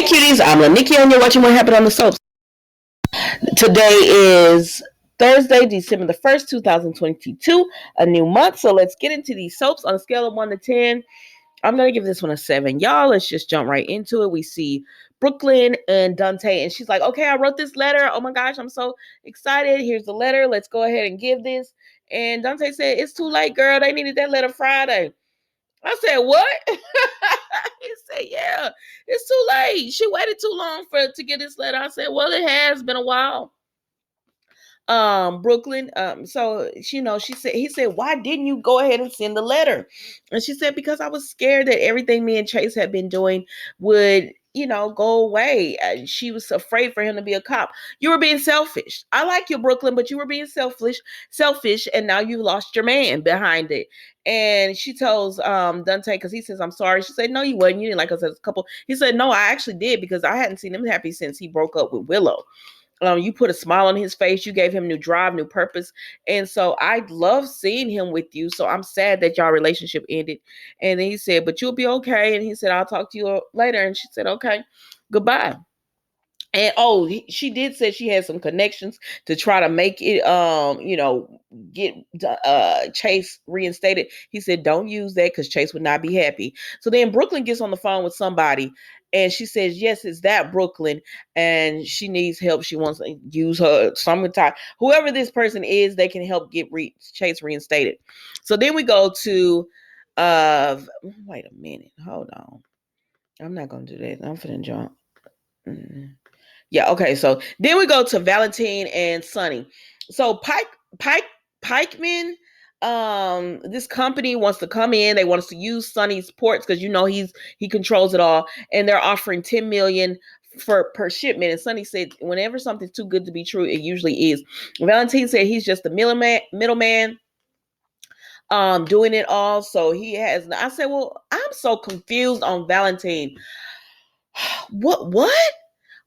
cuties, I'm Lanikki and you're watching What Happened on the Soaps. Today is Thursday, December the 1st, 2022, a new month. So let's get into these soaps on a scale of 1 to 10. I'm going to give this one a 7. Y'all, let's just jump right into it. We see Brooklyn and Dante, and she's like, okay, I wrote this letter. Oh my gosh, I'm so excited. Here's the letter. Let's go ahead and give this. And Dante said, it's too late, girl. They needed that letter Friday. I said, what? He said, yeah, it's too late. She waited too long to get this letter. I said, well, it has been a while. Brooklyn, so she said, he said, why didn't you go ahead and send the letter? And she said, because I was scared that everything me and Chase had been doing would go away. She was afraid for him to be a cop. You were being selfish. I like you, Brooklyn, but you were being selfish, and now you lost your man behind it. And she tells Dante, because he says, I'm sorry. She said, no, you wasn't. You didn't like us as a couple. He said, no, I actually did, because I hadn't seen him happy since he broke up with Willow. You put a smile on his face. You gave him new drive, new purpose. And so I love seeing him with you. So I'm sad that y'all relationship ended. And then he said, but you'll be okay. And he said, I'll talk to you later. And she said, okay, goodbye. And she did say she had some connections to try to make it get Chase reinstated. He said don't use that because Chase would not be happy. So then Brooklyn gets on the phone with somebody and she says, yes, it's that Brooklyn, and she needs help. She wants to use her summertime. Whoever this person is, they can help get Chase reinstated. So then we go to wait a minute, hold on. I'm not gonna do that. I'm finna jump. Yeah, okay. So then we go to Valentine and Sonny. So Pikeman, this company wants to come in. They want us to use Sonny's ports because he controls it all, and they're offering $10 million per shipment. And Sonny said, whenever something's too good to be true, it usually is. Valentine said he's just the middleman. Doing it all. So he has. I said, well, I'm so confused on Valentine. What?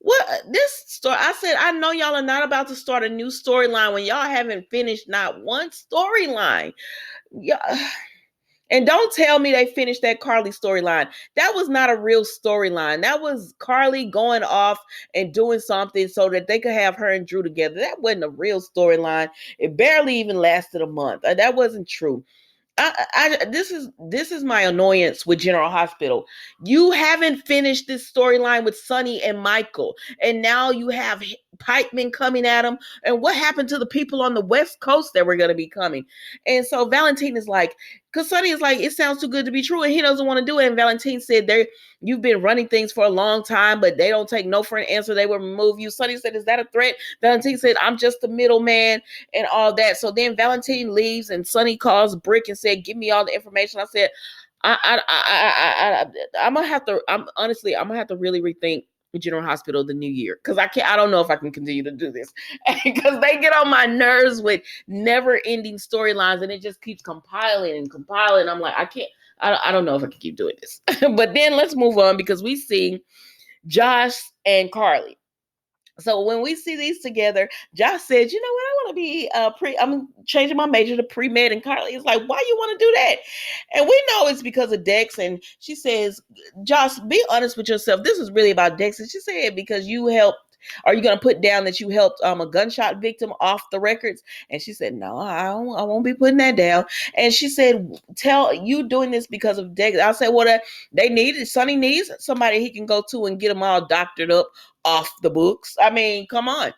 What this story? I said, I know y'all are not about to start a new storyline when y'all haven't finished not one storyline. Yeah. And don't tell me they finished that Carly storyline. That was not a real storyline. That was Carly going off and doing something so that they could have her and Drew together. That wasn't a real storyline. It barely even lasted a month. That wasn't true. This is my annoyance with General Hospital. You haven't finished this storyline with Sonny and Michael, and now you have Pikeman coming at him. And what happened to the people on the West Coast that were going to be coming? And so Valentine is like, because Sonny is like, it sounds too good to be true, and he doesn't want to do it. And Valentine said, you've been running things for a long time, but they don't take no for an answer. They will remove you. Sonny said, is that a threat? Valentine said, I'm just the middleman and all that. So then Valentine leaves, and Sonny calls Brick and said, give me all the information. I said, I'm gonna have to really rethink General Hospital the new year, because I don't know if I can continue to do this, because they get on my nerves with never-ending storylines, and it just keeps compiling and compiling. I'm like, I don't know if I can keep doing this. But then let's move on, because we see Josh and Carly. So when we see these together, Josh said, you know what, I want to be I'm changing my major to pre-med. And Carly is like, why you want to do that? And we know it's because of Dex. And she says, Josh, be honest with yourself. This is really about Dex. And she said, because you helped. Are you going to put down that you helped a gunshot victim off the records? And she said, no, I won't be putting that down. And she said, tell you doing this because of Dex. I said, well, Sonny needs somebody he can go to and get them all doctored up off the books. I mean, come on.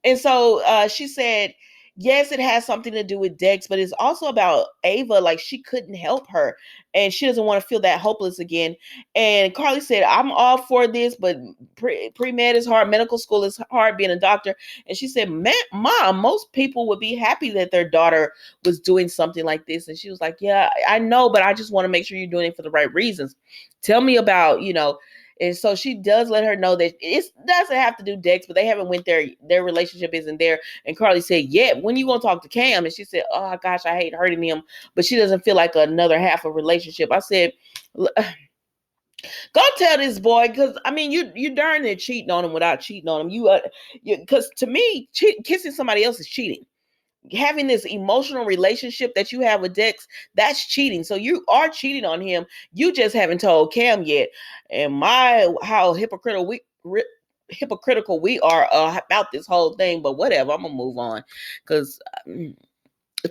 And so she said, yes, it has something to do with Dex, but it's also about Ava. Like, she couldn't help her, and she doesn't want to feel that hopeless again. And Carly said, I'm all for this, but pre-med is hard. Medical school is hard, being a doctor. And she said, Mom, most people would be happy that their daughter was doing something like this. And she was like, yeah, I know, but I just want to make sure you're doing it for the right reasons. Tell me about, and so she does let her know that it doesn't have to do Dex, but they haven't went there. Their relationship isn't there. And Carly said, yeah, when you going to talk to Cam? And she said, oh gosh, I hate hurting him, but she doesn't feel like another half of relationship. I said, go tell this boy, because I mean, you darn near cheating on him without cheating on him. Because to me, kissing somebody else is cheating. Having this emotional relationship that you have with Dex, that's cheating. So you are cheating on him. You just haven't told Cam yet. And how hypocritical hypocritical we are about this whole thing, but whatever, I'm gonna move on because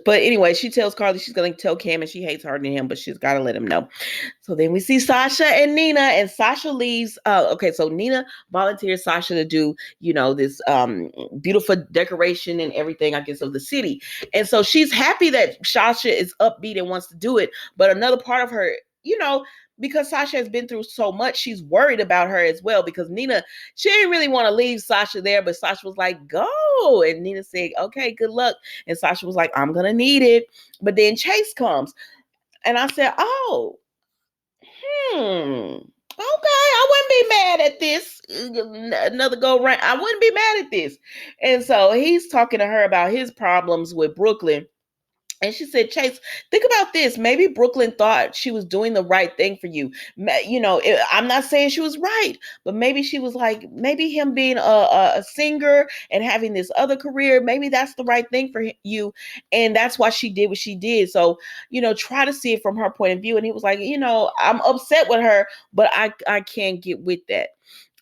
but anyway, she tells Carly she's going to tell Cam and she hates her and him, but she's got to let him know. So then we see Sasha and Nina, and Sasha leaves. Okay, so Nina volunteers Sasha to do, this beautiful decoration and everything, I guess, of the city. And so she's happy that Sasha is upbeat and wants to do it. But another part of her, because Sasha has been through so much, she's worried about her as well, because Nina, she didn't really want to leave Sasha there, but Sasha was like, go. And Nina said, okay, good luck. And Sasha was like, I'm going to need it. But then Chase comes. And I said, oh, okay, I wouldn't be mad at this. Another go round. I wouldn't be mad at this. And so he's talking to her about his problems with Brooklyn. And she said, Chase, think about this. Maybe Brooklyn thought she was doing the right thing for you. I'm not saying she was right, but maybe she was like, maybe him being a singer and having this other career, maybe that's the right thing for you. And that's why she did what she did. So, try to see it from her point of view. And he was like, I'm upset with her, but I can't get with that.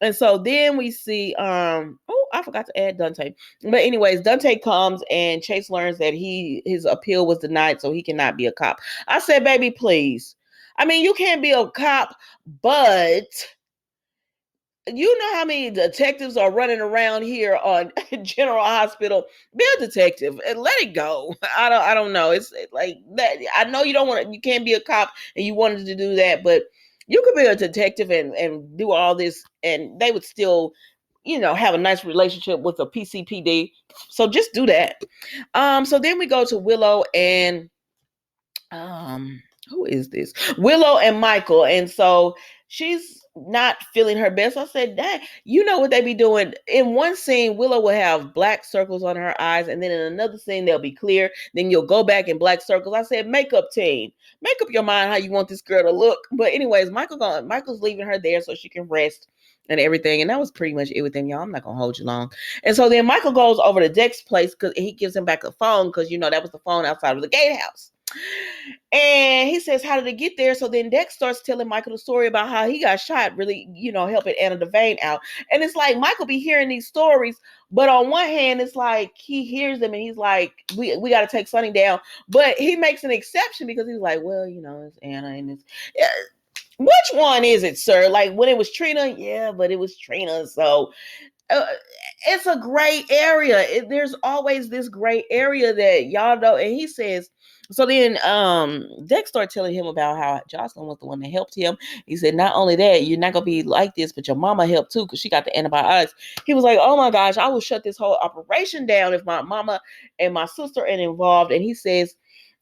And so then we see, I forgot to add Dante. But anyways, Dante comes and Chase learns that his appeal was denied, so he cannot be a cop. I said, baby, please. I mean, you can't be a cop, but you know how many detectives are running around here on General Hospital? Be a detective and let it go. I don't know. It's like that. I know you can't be a cop and you wanted to do that, but you could be a detective and do all this, and they would still, have a nice relationship with a PCPD. So just do that. So then we go to Willow and who is this? Willow and Michael. And so she's not feeling her best. I said, Dang, you know what they be doing? In one scene, Willow will have black circles on her eyes, and then in another scene, they'll be clear. Then you'll go back in black circles. I said, makeup team, make up your mind how you want this girl to look. But anyways, Michael's leaving her there so she can rest and everything. And that was pretty much it with him, y'all. I'm not gonna hold you long. And so then Michael goes over to Deck's place because he gives him back a phone, because that was the phone outside of the gatehouse. And he says, how did it get there? So then Dex starts telling Michael the story about how he got shot, really, helping Anna Devane out. And it's like Michael be hearing these stories, but on one hand, it's like he hears them and he's like, we got to take Sonny down. But he makes an exception because he's like, well, it's Anna and it's... Which one is it, sir? Like when it was Trina? Yeah, but it was Trina. So it's a gray area. There's always this gray area that y'all know. And he says, so then Dex started telling him about how Jocelyn was the one that helped him. He said, not only that, you're not going to be like this, but your mama helped too because she got the antibiotics. He was like, oh my gosh, I will shut this whole operation down if my mama and my sister are involved. And he says,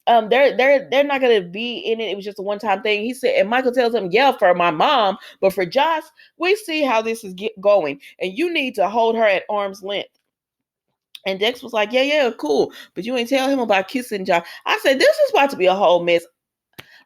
they're not gonna be in it. It was just a one-time thing. He said, and Michael tells him, yeah, for my mom, but for Josh, we see how this is going, and you need to hold her at arm's length. And Dex was like, yeah, cool, but you ain't tell him about kissing Josh. I said, this is about to be a whole mess.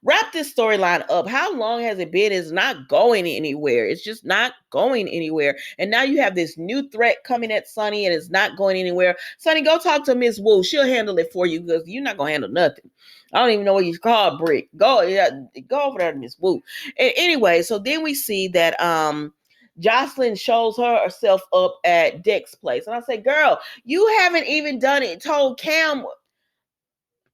Wrap this storyline up. How long has it been? It's not going anywhere. It's just not going anywhere. And now you have this new threat coming at Sonny and it's not going anywhere. Sonny, go talk to Miss Wu. She'll handle it for you because you're not going to handle nothing. I don't even know what you call Brick. Go over there to Miss Wu. And anyway, so then we see that Jocelyn shows herself up at Deck's place. And I say, girl, you haven't even done it. Told Cam.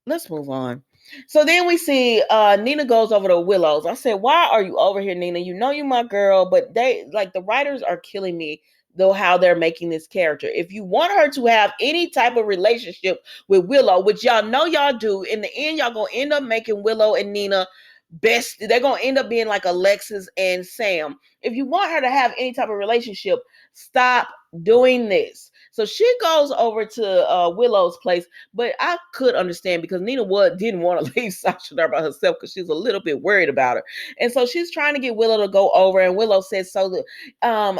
Let's move on. So then we see Nina goes over to Willow's. I said, why are you over here, Nina? You know you my girl, but the writers are killing me, though, how they're making this character. If you want her to have any type of relationship with Willow, which y'all know y'all do, in the end, y'all gonna end up making Willow and Nina best. They're gonna end up being like Alexis and Sam. If you want her to have any type of relationship, stop doing this. So she goes over to Willow's place, but I could understand because Nina didn't want to leave Sasha there by herself because she's a little bit worried about her. And so she's trying to get Willow to go over, and Willow says, so do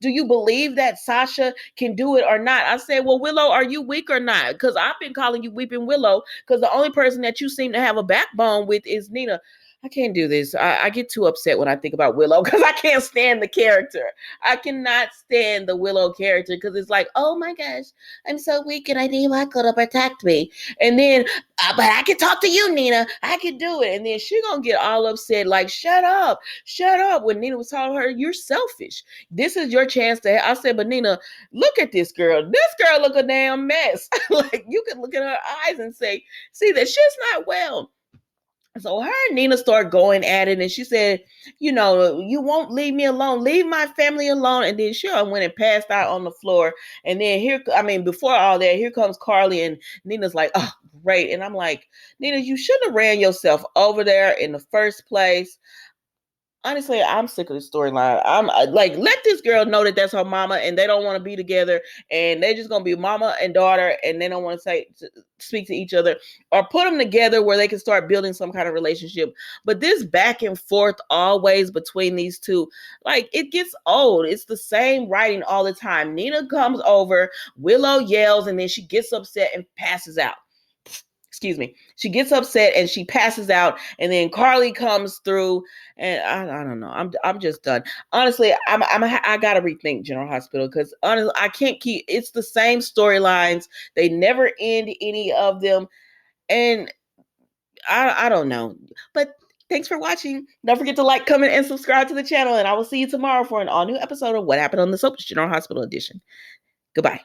you believe that Sasha can do it or not? I said, well, Willow, are you weak or not? Because I've been calling you Weeping Willow because the only person that you seem to have a backbone with is Nina. I can't do this. I get too upset when I think about Willow because I can't stand the character. I cannot stand the Willow character because it's like, oh my gosh, I'm so weak and I need Michael to protect me. And then, but I can talk to you, Nina. I can do it. And then she gonna get all upset, like, shut up. When Nina was telling her, you're selfish. This is your chance to. I said, but Nina, look at this girl. This girl look a damn mess. Like you can look at her eyes and say, see that she's not well. So her and Nina start going at it, and she said, "You know, you won't leave me alone. Leave my family alone." And then she went and passed out on the floor. And then before all that, here comes Carly, and Nina's like, "Oh, great!" And I'm like, "Nina, you shouldn't have ran yourself over there in the first place." Honestly, I'm sick of the storyline. I'm like, let this girl know that that's her mama, and they don't want to be together, and they're just gonna be mama and daughter, and they don't want to speak to each other, or put them together where they can start building some kind of relationship. But this back and forth always between these two, like it gets old. It's the same writing all the time. Nina comes over, Willow yells, and then she gets upset and passes out. Excuse me. She gets upset and she passes out, and then Carly comes through, and I don't know. I'm just done. Honestly, I gotta rethink General Hospital because honestly, I can't keep. It's the same storylines. They never end any of them, and I don't know. But thanks for watching. Don't forget to like, comment, and subscribe to the channel, and I will see you tomorrow for an all new episode of What Happened on the Soaps General Hospital edition. Goodbye.